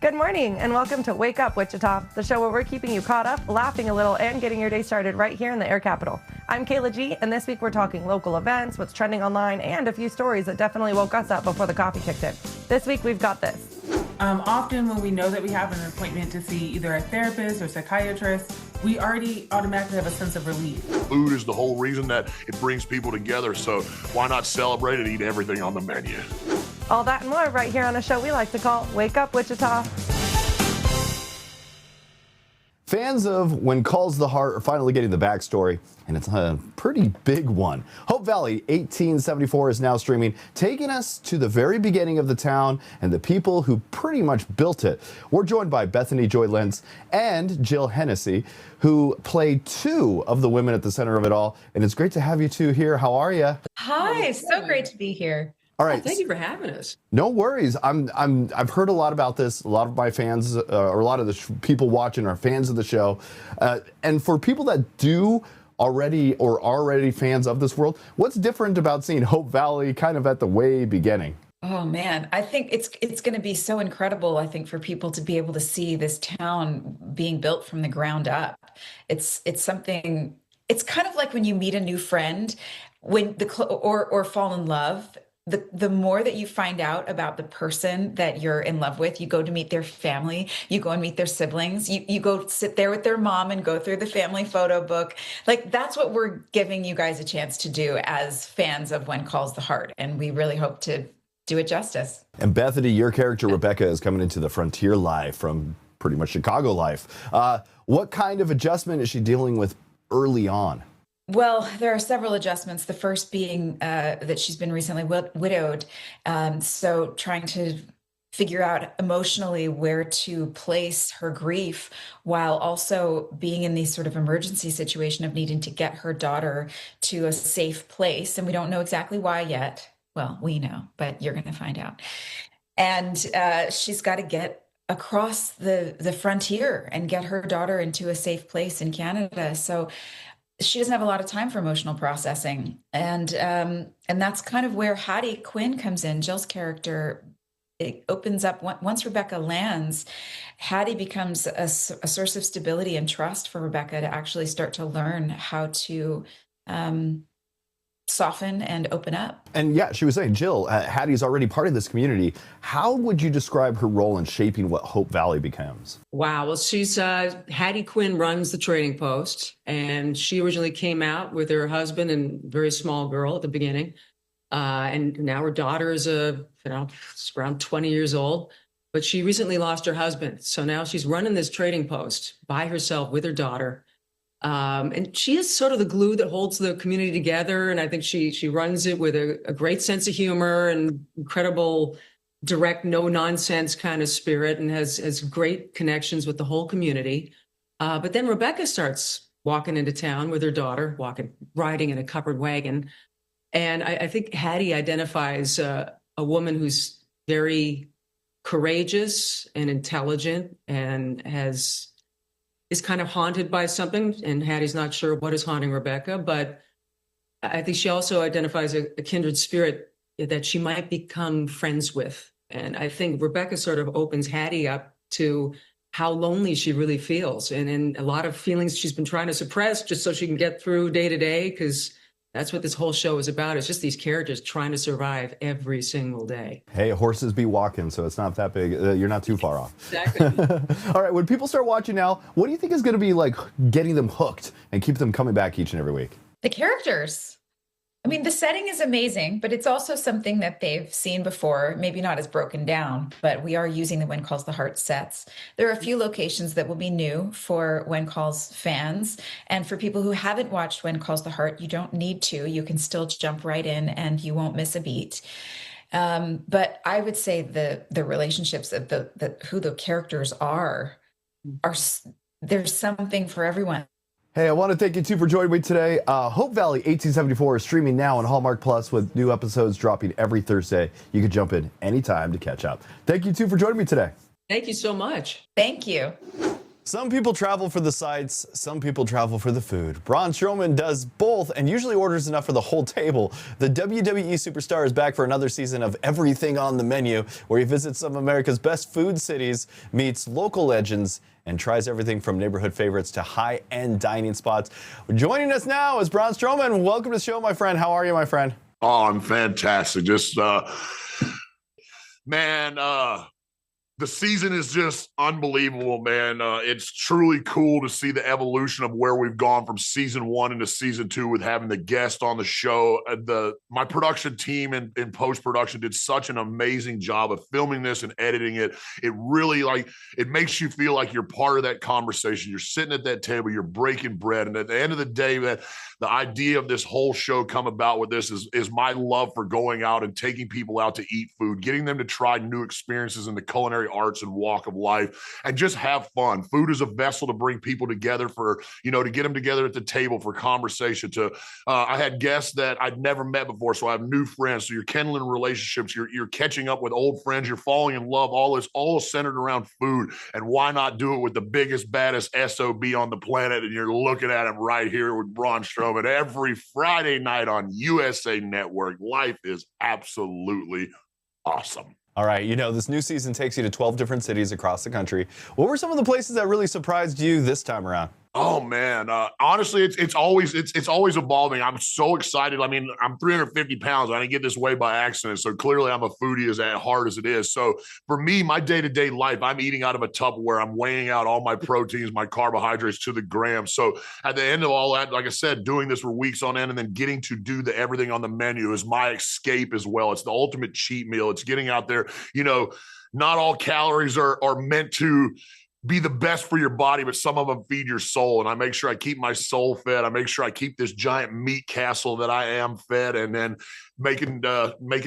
Good morning and welcome to Wake Up Wichita, the show where we're keeping you caught up, laughing a little, and getting your day started right here in the Air Capital. I'm Kayla G, and this week we're talking local events, what's trending online, and a few stories that definitely woke us up before the coffee kicked in. This week we've got this. Often when we know that we have an appointment to see either a therapist or psychiatrist, we already automatically have a sense of relief. Food is the whole reason that it brings people together, so why not celebrate and eat everything on the menu? All that and more right here on a show we like to call Wake Up Wichita. Fans of When Calls the Heart are finally getting the backstory, and it's a pretty big one. Hope Valley 1874 is now streaming, taking us to the very beginning of the town and the people who pretty much built it. We're joined by Bethany Joy Lenz and Jill Hennessy, who play two of the women at the center of it all. And it's great to have you two here. How are you? Hi, so great to be here. All right. Thank you for having us. No worries. I've heard a lot about this. A lot of my fans, or a lot of the people watching, are fans of the show. And for people that do already or are already fans of this world, what's different about seeing Hope Valley kind of at the way beginning? Oh man, I think it's going to be so incredible. I think for people to be able to see this town being built from the ground up. It's something. It's kind of like when you meet a new friend, or fall in love. The more that you find out about the person that you're in love with, you go to meet their family, you go and meet their siblings, you go sit there with their mom and go through the family photo book. Like, that's what we're giving you guys a chance to do as fans of When Calls the Heart. And we really hope to do it justice. And Bethany, your character, Rebecca, is coming into the frontier life from pretty much Chicago life. What kind of adjustment is she dealing with early on? Well, there are several adjustments. The first being that she's been recently widowed. So trying to figure out emotionally where to place her grief while also being in this sort of emergency situation of needing to get her daughter to a safe place. And we don't know exactly why yet. Well, we know, but you're going to find out. And she's got to get across the frontier and get her daughter into a safe place in Canada. So she doesn't have a lot of time for emotional processing. And that's kind of where Hattie Quinn comes in. Jill's character, it opens up, once Rebecca lands, Hattie becomes a source of stability and trust for Rebecca to actually start to learn how to soften and open up. And yeah, she was saying, Jill, Hattie's already part of this community. How would you describe her role in shaping what Hope Valley becomes? Wow. Well, she's Hattie Quinn runs the trading post, and she originally came out with her husband and very small girl at the beginning. And now her daughter is around 20 years old, but she recently lost her husband. So now she's running this trading post by herself with her daughter. And she is sort of the glue that holds the community together. And I think she runs it with a great sense of humor and incredible, direct, no nonsense kind of spirit, and has great connections with the whole community. But then Rebecca starts walking into town with her daughter, riding in a covered wagon. And I think Hattie identifies a woman who's very courageous and intelligent and is kind of haunted by something, and Hattie's not sure what is haunting Rebecca, but I think she also identifies a kindred spirit that she might become friends with. And I think Rebecca sort of opens Hattie up to how lonely she really feels, and a lot of feelings she's been trying to suppress just so she can get through day to day, because that's what this whole show is about. It's just these characters trying to survive every single day. Hey, horses be walking, so it's not that big. You're not too far off. Exactly. All right, when people start watching now, what do you think is going to be like getting them hooked and keep them coming back each and every week? The characters. I mean, the setting is amazing, but it's also something that they've seen before, maybe not as broken down, but we are using the When Calls the Heart sets. There are a few locations that will be new for When Calls fans. And for people who haven't watched When Calls the Heart, you don't need to. You can still jump right in and you won't miss a beat. But I would say the relationships of who the characters are there's something for everyone. Hey, I want to thank you two for joining me today. Hope Valley 1874 is streaming now on Hallmark Plus with new episodes dropping every Thursday. You can jump in anytime to catch up. Thank you two for joining me today. Thank you so much. Thank you. Some people travel for the sights, some people travel for the food. Braun Strowman does both and usually orders enough for the whole table. The WWE superstar is back for another season of Everything on the Menu, where he visits some of America's best food cities, meets local legends, and tries everything from neighborhood favorites to high-end dining spots. Joining us now is Braun Strowman. Welcome to the show, my friend. How are you, my friend? Oh, I'm fantastic. Just, the season is just unbelievable, man. It's truly cool to see the evolution of where we've gone from season 1 into season 2 with having the guest on the show. My production team in post-production did such an amazing job of filming this and editing it. It really, it makes you feel like you're part of that conversation. You're sitting at that table, you're breaking bread. And at the end of the day, that the idea of this whole show come about with this is my love for going out and taking people out to eat food, getting them to try new experiences in the culinary arts and walk of life, and just have fun. Food is a vessel to bring people together for, to get them together at the table for conversation. I had guests that I'd never met before, so I have new friends. So you're kindling relationships, you're catching up with old friends, you're falling in love. All this, all centered around food. And why not do it with the biggest, baddest SOB on the planet? And you're looking at him right here with Braun Strowman every Friday night on USA Network. Life is absolutely awesome. All right, this new season takes you to 12 different cities across the country. What were some of the places that really surprised you this time around? Oh man, honestly, it's always evolving. I'm so excited. I mean, I'm 350 pounds. I didn't get this way by accident. So clearly I'm a foodie as hard as it is. So for me, my day-to-day life, I'm eating out of a Tupperware. I'm weighing out all my proteins, my carbohydrates to the gram. So at the end of all that, like I said, doing this for weeks on end and then getting to do the everything on the menu is my escape as well. It's the ultimate cheat meal. It's getting out there. Not all calories are meant to be the best for your body, but some of them feed your soul. And I make sure I keep my soul fed. I make sure I keep this giant meat castle that I am fed, and then making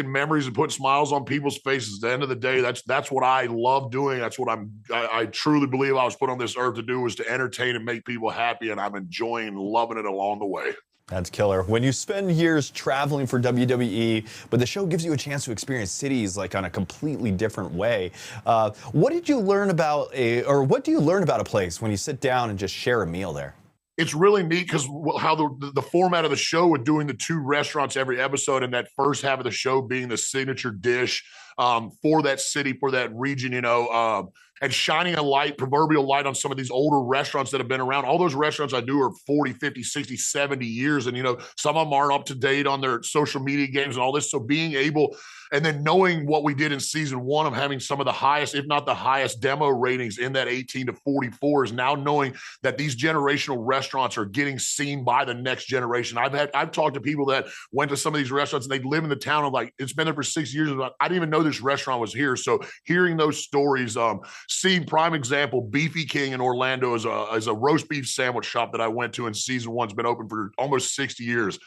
memories and putting smiles on people's faces. At the end of the day, that's what I love doing. That's what I truly believe I was put on this earth to do, was to entertain and make people happy. And I'm enjoying and loving it along the way. That's killer. When you spend years traveling for WWE, but the show gives you a chance to experience cities on a completely different way, what did you learn about what do you learn about a place when you sit down and just share a meal there? It's really neat because how the format of the show with doing the 2 restaurants every episode, and that first half of the show being the signature dish for that city, for that region, and shining a light, proverbial light, on some of these older restaurants that have been around. All those restaurants I do are 40, 50, 60, 70 years. And, some of them aren't up to date on their social media games and all this. So being able, and then knowing what we did in season 1 of having some of the highest, if not the highest demo ratings in that 18 to 44, is now knowing that these generational restaurants are getting seen by the next generation. I've talked to people that went to some of these restaurants and they live in the town of it's been there for 6 years. I didn't even know this restaurant was here. So hearing those stories, seeing prime example, Beefy King in Orlando is a roast beef sandwich shop that I went to in season 1. It's been open for almost 60 years.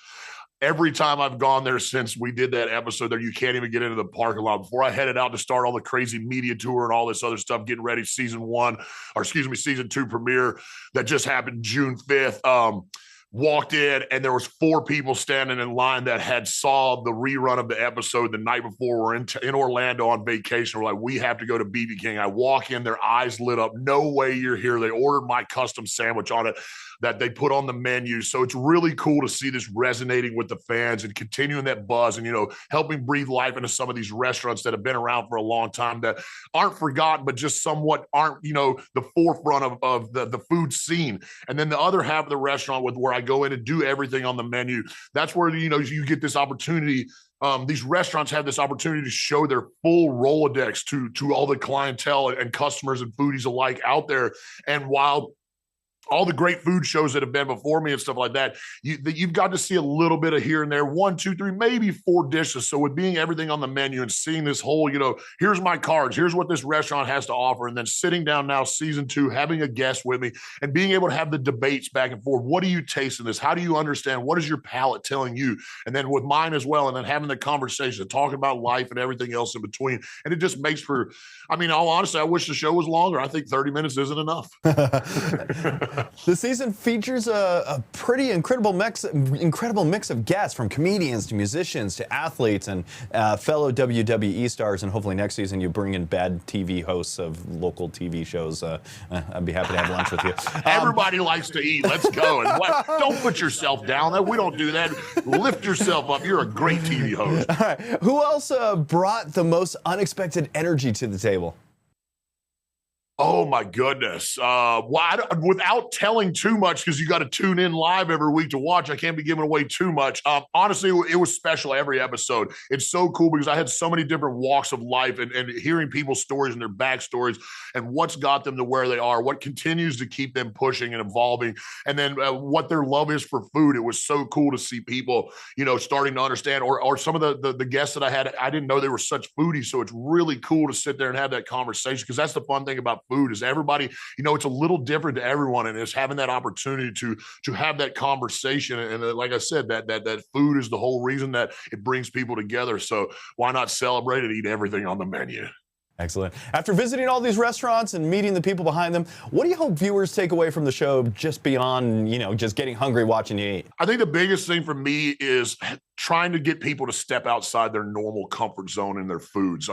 Every time I've gone there since we did that episode there, you can't even get into the parking lot. Before I headed out to start all the crazy media tour and all this other stuff, getting ready season 2 premiere that just happened June 5th. Walked in and there was 4 people standing in line that had saw the rerun of the episode the night before. We're in Orlando on vacation. We're like, we have to go to BB King. I walk in, their eyes lit up. No way you're here. They ordered my custom sandwich on it that they put on the menu. So it's really cool to see this resonating with the fans and continuing that buzz and, helping breathe life into some of these restaurants that have been around for a long time that aren't forgotten, but just somewhat aren't, the forefront of the food scene. And then the other half of the restaurant where I go in and do everything on the menu, that's where, you get this opportunity. These restaurants have this opportunity to show their full Rolodex to all the clientele and customers and foodies alike out there. And while all the great food shows that have been before me and stuff like that, you've got to see a little bit of here and there, 1, 2, 3, maybe 4 dishes. So with being everything on the menu and seeing this whole, here's my cards, here's what this restaurant has to offer. And then sitting down now, season 2, having a guest with me and being able to have the debates back and forth. What do you taste in this? How do you understand? What is your palate telling you? And then with mine as well. And then having the conversation, talking about life and everything else in between. And it just makes all honesty, I wish the show was longer. I think 30 minutes isn't enough. The season features a pretty incredible mix of guests, from comedians to musicians to athletes and fellow WWE stars. And hopefully next season you bring in bad TV hosts of local TV shows. I'd be happy to have lunch with you. Everybody likes to eat. Let's go. And don't put yourself down. We don't do that. Lift yourself up. You're a great TV host. All right. Who else brought the most unexpected energy to the table? Oh my goodness. Without telling too much, because you got to tune in live every week to watch, I can't be giving away too much. Honestly, it was special every episode. It's so cool because I had so many different walks of life and hearing people's stories and their backstories and what's got them to where they are, what continues to keep them pushing and evolving, and then what their love is for food. It was so cool to see people, starting to understand, or some of the guests that I had, I didn't know they were such foodies. So it's really cool to sit there and have that conversation, because that's the fun thing about food, is everybody, it's a little different to everyone, and it's having that opportunity to have that conversation. And like I said, that food is the whole reason that it brings people together. So why not celebrate and eat everything on the menu? Excellent. After visiting all these restaurants and meeting the people behind them, what do you hope viewers take away from the show, just beyond, just getting hungry watching you eat? I think the biggest thing for me is trying to get people to step outside their normal comfort zone in their foods.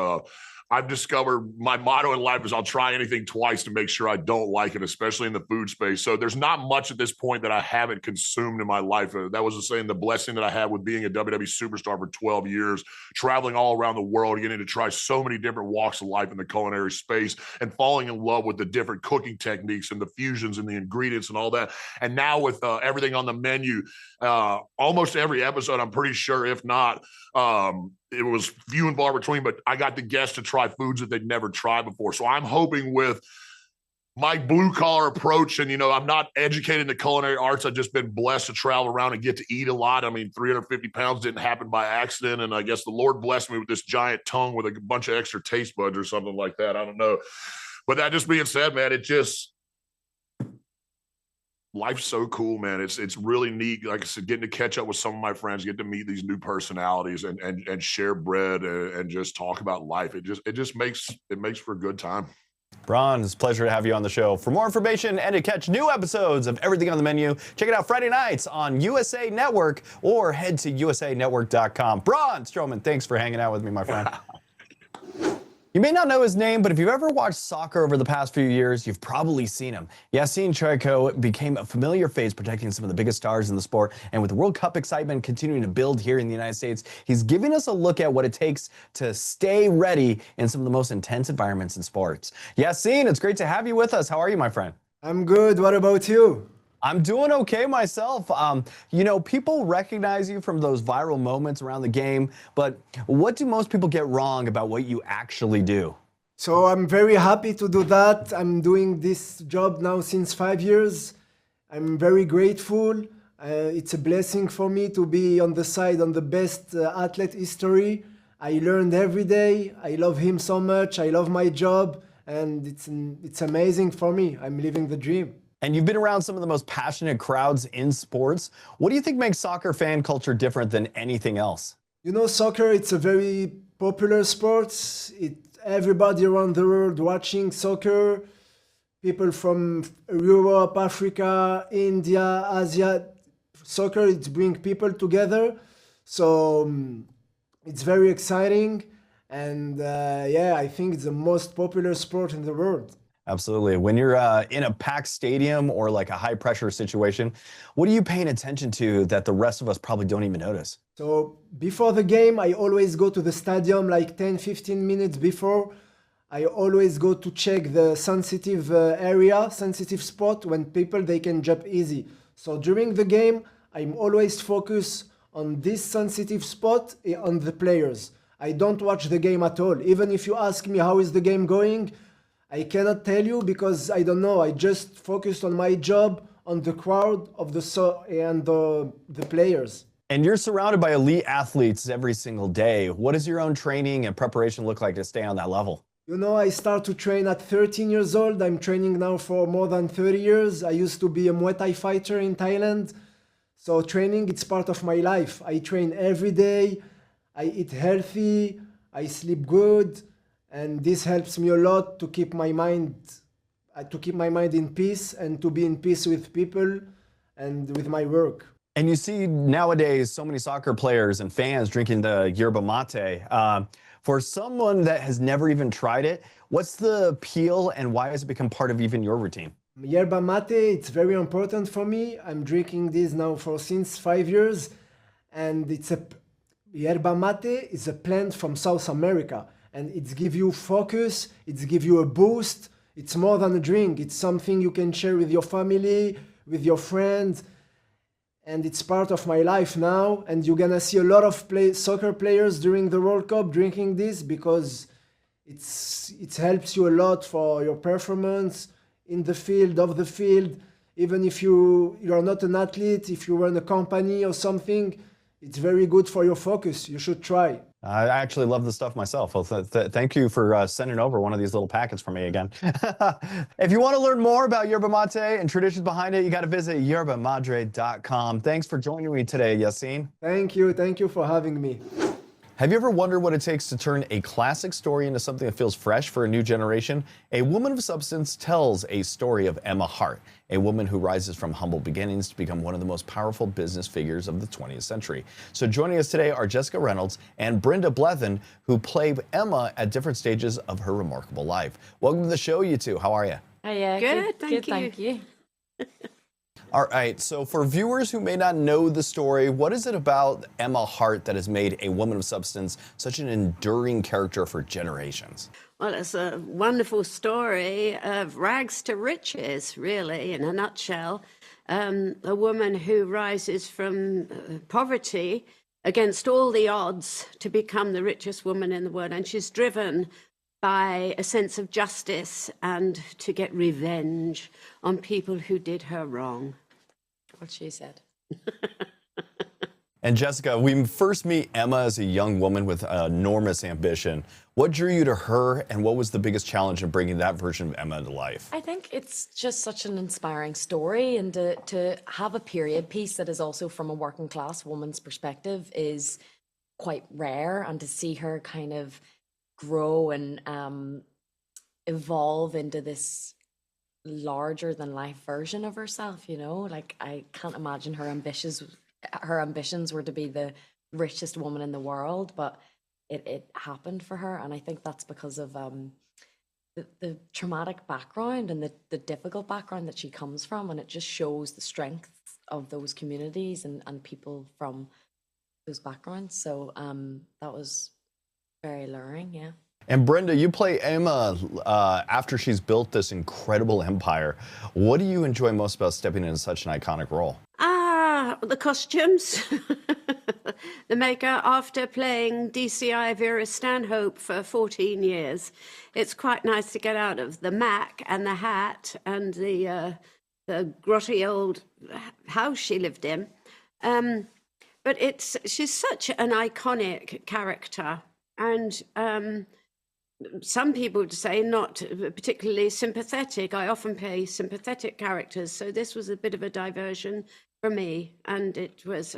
I've discovered my motto in life is I'll try anything twice to make sure I don't like it, especially in the food space. So there's not much at this point that I haven't consumed in my life. That was the blessing that I had with being a WWE superstar for 12 years, traveling all around the world, getting to try so many different walks of life in the culinary space, and falling in love with the different cooking techniques and the fusions and the ingredients and all that. And now with everything on the menu, almost every episode, I'm pretty sure, if not, it was few and far between, but I got the guests to try foods that they'd never tried before. So I'm hoping with my blue collar approach, and I'm not educated in the culinary arts. I've just been blessed to travel around and get to eat a lot. I mean, 350 pounds didn't happen by accident. And I guess the Lord blessed me with this giant tongue with a bunch of extra taste buds or something like that. I don't know. But that just being said, man, life's so cool, man. It's really neat. Like I said, getting to catch up with some of my friends, get to meet these new personalities and share bread and just talk about life. It just makes for a good time. Braun, it's a pleasure to have you on the show. For more information and to catch new episodes of Everything on the Menu, check it out Friday nights on USA Network, or head to usanetwork.com. Braun Strowman, thanks for hanging out with me, my friend. You may not know his name, but if you've ever watched soccer over the past few years, you've probably seen him. Yassine Cheuko became a familiar face protecting some of the biggest stars in the sport. And with the World Cup excitement continuing to build here in the United States, he's giving us a look at what it takes to stay ready in some of the most intense environments in sports. Yassine, it's great to have you with us. How are you, my friend? I'm good. What about you? I'm doing okay myself. People recognize you from those viral moments around the game, but what do most people get wrong about what you actually do? So I'm very happy to do that. I'm doing this job now since 5 years. I'm very grateful. It's a blessing for me to be on the best athlete history. I learned every day. I love him so much. I love my job, and it's amazing for me. I'm living the dream. And you've been around some of the most passionate crowds in sports. What do you think makes soccer fan culture different than anything else? Soccer, it's a very popular sport. Everybody around the world watching soccer. People from Europe, Africa, India, Asia. Soccer, it brings people together. So it's very exciting. And I think it's the most popular sport in the world. Absolutely. When you're in a packed stadium or like a high pressure situation, what are you paying attention to that the rest of us probably don't even notice? So before the game, I always go to the stadium like 10-15 minutes before. I always go to check the sensitive area, sensitive spot, when they can jump easy. So during the game, I'm always focused on this sensitive spot on the players. I don't watch the game at all. Even if you ask me how is the game going, I cannot tell you because I don't know. I just focused on my job, on the crowd and the players. And you're surrounded by elite athletes every single day. What does your own training and preparation look like to stay on that level? I start to train at 13 years old. I'm training now for more than 30 years. I used to be a Muay Thai fighter in Thailand. So training, it's part of my life. I train every day. I eat healthy. I sleep good. And this helps me a lot to keep my mind to keep my mind in peace and to be in peace with people and with my work. And you see nowadays so many soccer players and fans drinking the yerba mate. For someone that has never even tried it, what's the appeal and why has it become part of even your routine? Yerba mate, it's very important for me. I'm drinking this now since 5 years, and yerba mate is a plant from South America, and it gives you focus, it gives you a boost. It's more than a drink. It's something you can share with your family, with your friends, and it's part of my life now. And you're gonna see a lot of soccer players during the World Cup drinking this because it helps you a lot for your performance in the field, off the field. Even if you are not an athlete, if you run a company or something, it's very good for your focus. You should try. I actually love the stuff myself. Well, thank you for sending over one of these little packets for me again. If you want to learn more about yerba mate and traditions behind it, you got to visit yerbamadre.com. Thanks for joining me today, Yassine. Thank you for having me. Have you ever wondered what it takes to turn a classic story into something that feels fresh for a new generation? A Woman of Substance tells a story of Emma Hart, a woman who rises from humble beginnings to become one of the most powerful business figures of the 20th century. So joining us today are Jessica Reynolds and Brenda Blethyn, who play Emma at different stages of her remarkable life. Welcome to the show, you two. How are you? Good, thank you. All right, so for viewers who may not know the story, what is it about Emma Hart that has made a Woman of Substance such an enduring character for generations? Well, it's a wonderful story of rags to riches, really, in a nutshell. A woman who rises from poverty against all the odds to become the richest woman in the world. And she's driven by a sense of justice and to get revenge on people who did her wrong. What she said. And Jessica, we first meet Emma as a young woman with enormous ambition. What drew you to her, and what was the biggest challenge in bringing that version of Emma to life? I think it's just such an inspiring story, and to have a period piece that is also from a working class woman's perspective is quite rare, and to see her kind of grow and evolve into this larger than life version of herself, you know, like I can't imagine her ambitions were to be the richest woman in the world, but it happened for her. And I think that's because of the traumatic background and the difficult background that she comes from, and it just shows the strength of those communities and people from those backgrounds. So that was very alluring, yeah. And Brenda, you play Emma after she's built this incredible empire. What do you enjoy most about stepping into such an iconic role? The costumes, the makeup. After playing DCI Vera Stanhope for 14 years, it's quite nice to get out of the Mac and the hat and the grotty old house she lived in. But she's such an iconic character, and some people would say not particularly sympathetic. I often play sympathetic characters, so this was a bit of a diversion for me, and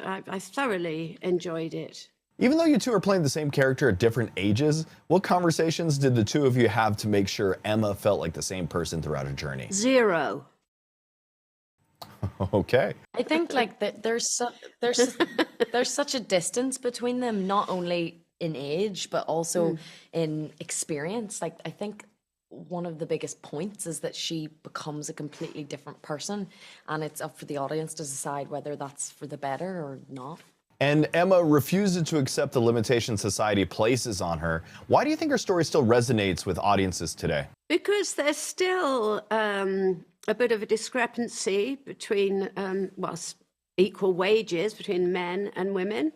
I thoroughly enjoyed it. Even though you two are playing the same character at different ages, what conversations did the two of you have to make sure Emma felt like the same person throughout her journey? Zero. Okay. I think like that there's such a distance between them, not only in age but also in experience. Like I think one of the biggest points is that she becomes a completely different person, and it's up for the audience to decide whether that's for the better or not. And Emma refuses to accept the limitations society places on her. Why do you think her story still resonates with audiences today? Because there's still a bit of a discrepancy between equal wages between men and women.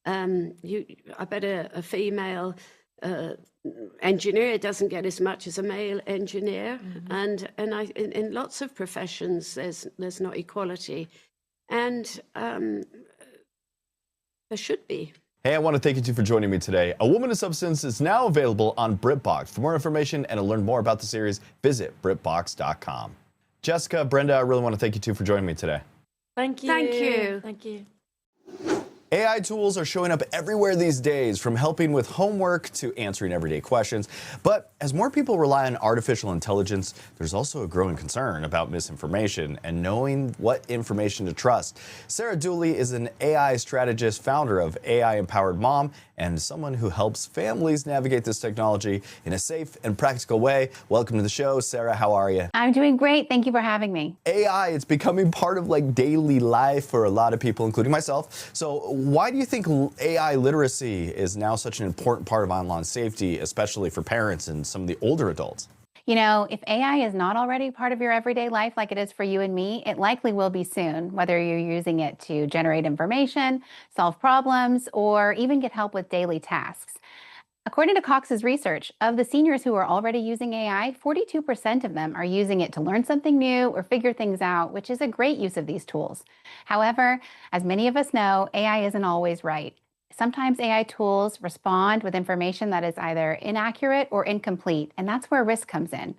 I bet a female engineer doesn't get as much as a male engineer, and in lots of professions there's not equality, and there should be. Hey, I want to thank you two for joining me today. A Woman of Substance is now available on BritBox. For more information and to learn more about the series, visit BritBox.com. Jessica, Brenda, I really want to thank you two for joining me today. Thank you. Thank you. Thank you. AI tools are showing up everywhere these days, from helping with homework to answering everyday questions. But as more people rely on artificial intelligence, there's also a growing concern about misinformation and knowing what information to trust. Sarah Dooley is an AI strategist, founder of AI Empowered Mom, and someone who helps families navigate this technology in a safe and practical way. Welcome to the show, Sarah. How are you? I'm doing great. Thank you for having me. AI, it's becoming part of like daily life for a lot of people, including myself. So why do you think AI literacy is now such an important part of online safety, especially for parents and some of the older adults? You know, if AI is not already part of your everyday life like it is for you and me, it likely will be soon, whether you're using it to generate information, solve problems, or even get help with daily tasks. According to Cox's research, of the seniors who are already using AI, 42% of them are using it to learn something new or figure things out, which is a great use of these tools. However, as many of us know, AI isn't always right. Sometimes AI tools respond with information that is either inaccurate or incomplete, and that's where risk comes in.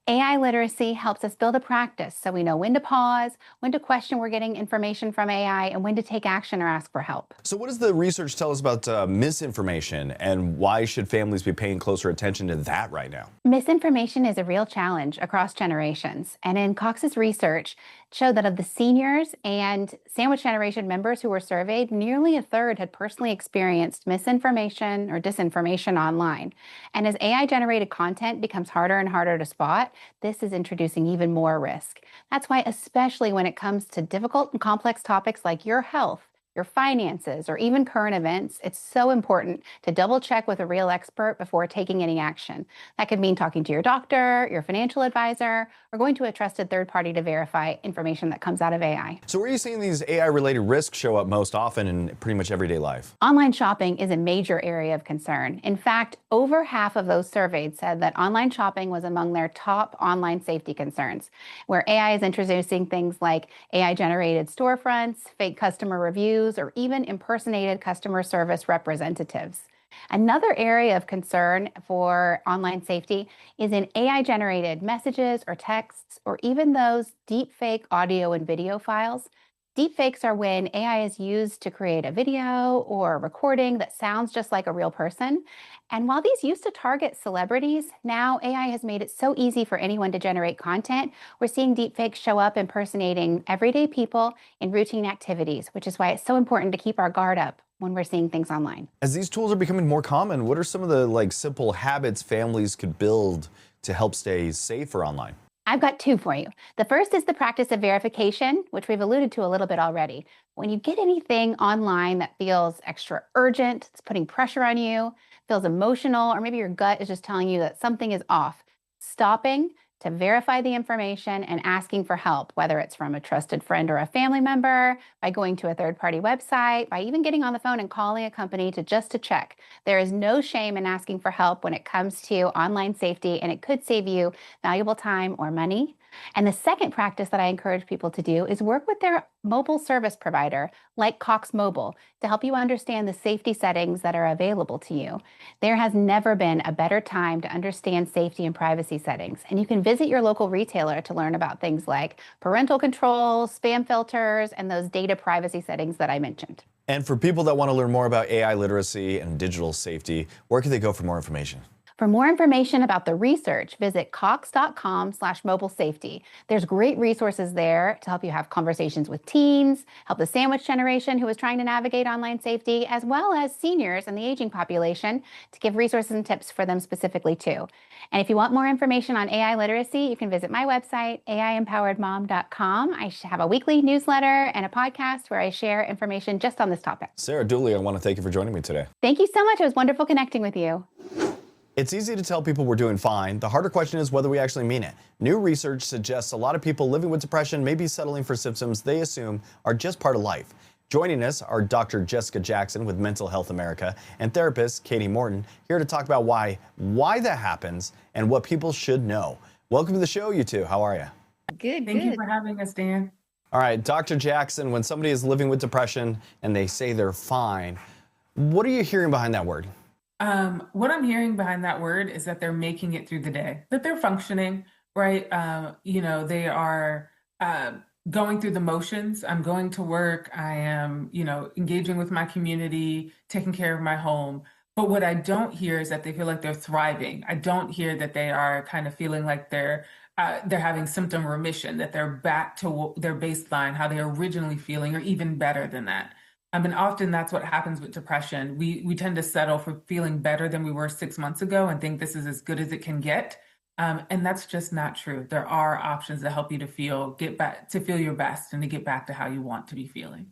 AI literacy helps us build a practice so we know when to pause, when to question we're getting information from AI, and when to take action or ask for help. So what does the research tell us about misinformation, and why should families be paying closer attention to that right now? Misinformation is a real challenge across generations. And in Cox's research, showed that of the seniors and sandwich generation members who were surveyed, nearly a third had personally experienced misinformation or disinformation online. And as AI-generated content becomes harder and harder to spot, this is introducing even more risk. That's why, especially when it comes to difficult and complex topics like your health, your finances, or even current events, it's so important to double check with a real expert before taking any action. That could mean talking to your doctor, your financial advisor, or going to a trusted third party to verify information that comes out of AI. So where are you seeing these AI-related risks show up most often in pretty much everyday life? Online shopping is a major area of concern. In fact, over half of those surveyed said that online shopping was among their top online safety concerns, where AI is introducing things like AI-generated storefronts, fake customer reviews, or even impersonated customer service representatives. Another area of concern for online safety is in AI-generated messages or texts, or even those deepfake audio and video files. Deepfakes are when AI is used to create a video or a recording that sounds just like a real person. And while these used to target celebrities, now AI has made it so easy for anyone to generate content. We're seeing deepfakes show up impersonating everyday people in routine activities, which is why it's so important to keep our guard up when we're seeing things online. As these tools are becoming more common, what are some of the simple habits families could build to help stay safer online? I've got two for you. The first is the practice of verification, which we've alluded to a little bit already. When you get anything online that feels extra urgent, it's putting pressure on you, feels emotional, or maybe your gut is just telling you that something is off, stopping to verify the information and asking for help, whether it's from a trusted friend or a family member, by going to a third-party website, by even getting on the phone and calling a company to check. There is no shame in asking for help when it comes to online safety, and it could save you valuable time or money. And the second practice that I encourage people to do is work with their mobile service provider, like Cox Mobile, to help you understand the safety settings that are available to you. There has never been a better time to understand safety and privacy settings. And you can visit your local retailer to learn about things like parental controls, spam filters, and those data privacy settings that I mentioned. And for people that want to learn more about AI literacy and digital safety, where can they go for more information? For more information about the research, visit cox.com/mobile safety. There's great resources there to help you have conversations with teens, help the sandwich generation who is trying to navigate online safety, as well as seniors and the aging population, to give resources and tips for them specifically too. And if you want more information on AI literacy, you can visit my website, aiempoweredmom.com. I have a weekly newsletter and a podcast where I share information just on this topic. Sarah Dooley, I want to thank you for joining me today. Thank you so much. It was wonderful connecting with you. It's easy to tell people we're doing fine. The harder question is whether we actually mean it. New research suggests a lot of people living with depression may be settling for symptoms they assume are just part of life. Joining us are Dr. Jessica Jackson with Mental Health America and therapist Kati Morton, here to talk about why that happens and what people should know. Welcome to the show, you two. How are you? Good. Thank you for having us, Dan. All right, Dr. Jackson, when somebody is living with depression and they say they're fine, what are you hearing behind that word? What I'm hearing behind that word is that they're making it through the day, that they're functioning, right? They are going through the motions. I'm going to work. I am, engaging with my community, taking care of my home. But what I don't hear is that they feel like they're thriving. I don't hear that they are kind of feeling like they're having symptom remission, that they're back to their baseline, how they're originally feeling, or even better than that. And often that's what happens with depression. We tend to settle for feeling better than we were 6 months ago and think this is as good as it can get. And that's just not true. There are options that help you to feel your best and to get back to how you want to be feeling.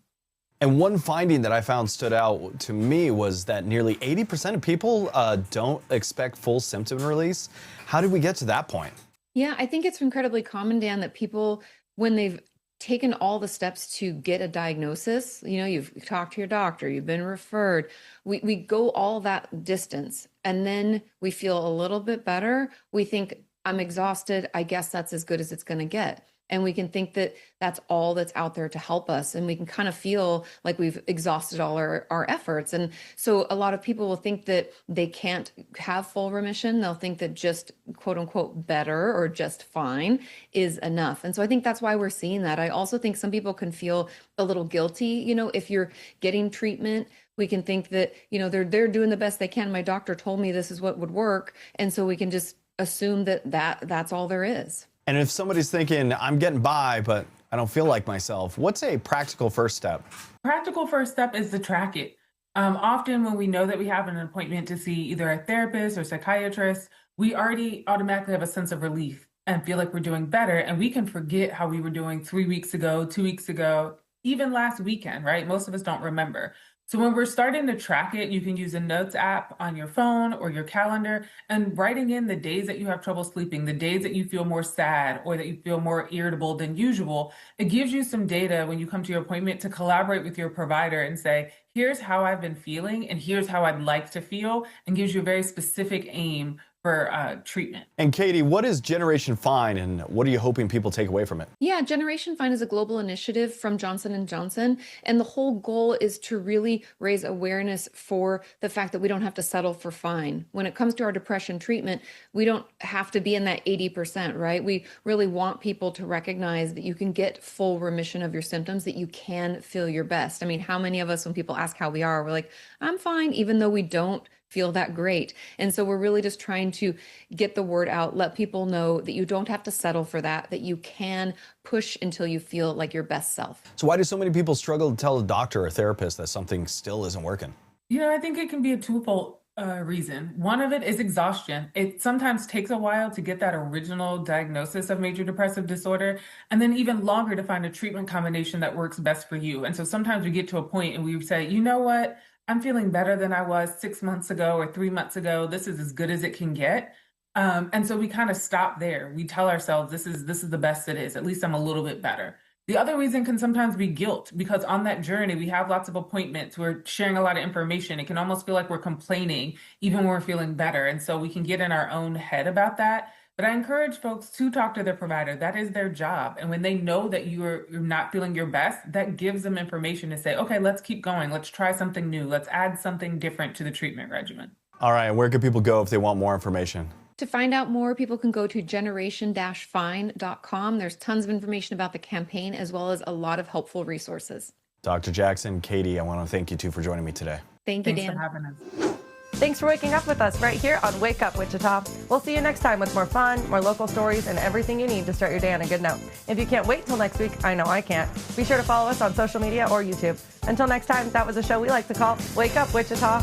And one finding that I found stood out to me was that nearly 80% of people don't expect full symptom release. How did we get to that point? Yeah, I think it's incredibly common, Dan, that people, when they've taken all the steps to get a diagnosis, you've talked to your doctor, you've been referred, we go all that distance, and then we feel a little bit better. We think, I'm exhausted, I guess that's as good as it's going to get. And we can think that that's all that's out there to help us. And we can kind of feel like we've exhausted all our efforts. And so a lot of people will think that they can't have full remission. They'll think that just quote unquote better or just fine is enough. And so I think that's why we're seeing that. I also think some people can feel a little guilty. If you're getting treatment, we can think that, they're doing the best they can. My doctor told me this is what would work. And so we can just assume that's all there is. And if somebody's thinking, I'm getting by, but I don't feel like myself, what's a practical first step? Practical first step is to track it. Often when we know that we have an appointment to see either a therapist or psychiatrist, we already automatically have a sense of relief and feel like we're doing better. And we can forget how we were doing 3 weeks ago, 2 weeks ago, even last weekend, right? Most of us don't remember. So when we're starting to track it, you can use a notes app on your phone or your calendar and writing in the days that you have trouble sleeping, the days that you feel more sad or that you feel more irritable than usual. It gives you some data when you come to your appointment to collaborate with your provider and say, here's how I've been feeling and here's how I'd like to feel, and gives you a very specific aim for treatment. And Katie, what is Generation Fine and what are you hoping people take away from it? Yeah, Generation Fine is a global initiative from Johnson & Johnson. And the whole goal is to really raise awareness for the fact that we don't have to settle for fine. When it comes to our depression treatment, we don't have to be in that 80%, right? We really want people to recognize that you can get full remission of your symptoms, that you can feel your best. I mean, how many of us, when people ask how we are, we're like, I'm fine, even though we don't feel that great. And so we're really just trying to get the word out, let people know that you don't have to settle for that you can push until you feel like your best self. So why do so many people struggle to tell a doctor or therapist that something still isn't working? I think it can be a twofold reason. One of it is exhaustion. It sometimes takes a while to get that original diagnosis of major depressive disorder, and then even longer to find a treatment combination that works best for you. And so sometimes we get to a point and we say, you know what? I'm feeling better than I was 6 months ago or 3 months ago. This is as good as it can get. And so we kind of stop there. We tell ourselves this is the best it is. At least I'm a little bit better. The other reason can sometimes be guilt, because on that journey, we have lots of appointments. We're sharing a lot of information. It can almost feel like we're complaining even when we're feeling better. And so we can get in our own head about that. But I encourage folks to talk to their provider. That is their job. And when they know that you're not feeling your best, that gives them information to say, okay, let's keep going. Let's try something new. Let's add something different to the treatment regimen. All right, where can people go if they want more information? To find out more, people can go to generation-fine.com. There's tons of information about the campaign, as well as a lot of helpful resources. Dr. Jackson, Katie, I want to thank you two for joining me today. Thank you, Thanks Dan. for having us. Thanks for waking up with us right here on Wake Up Wichita. We'll see you next time with more fun, more local stories, and everything you need to start your day on a good note. If you can't wait till next week, I know I can't. Be sure to follow us on social media or YouTube. Until next time, that was a show we like to call Wake Up Wichita.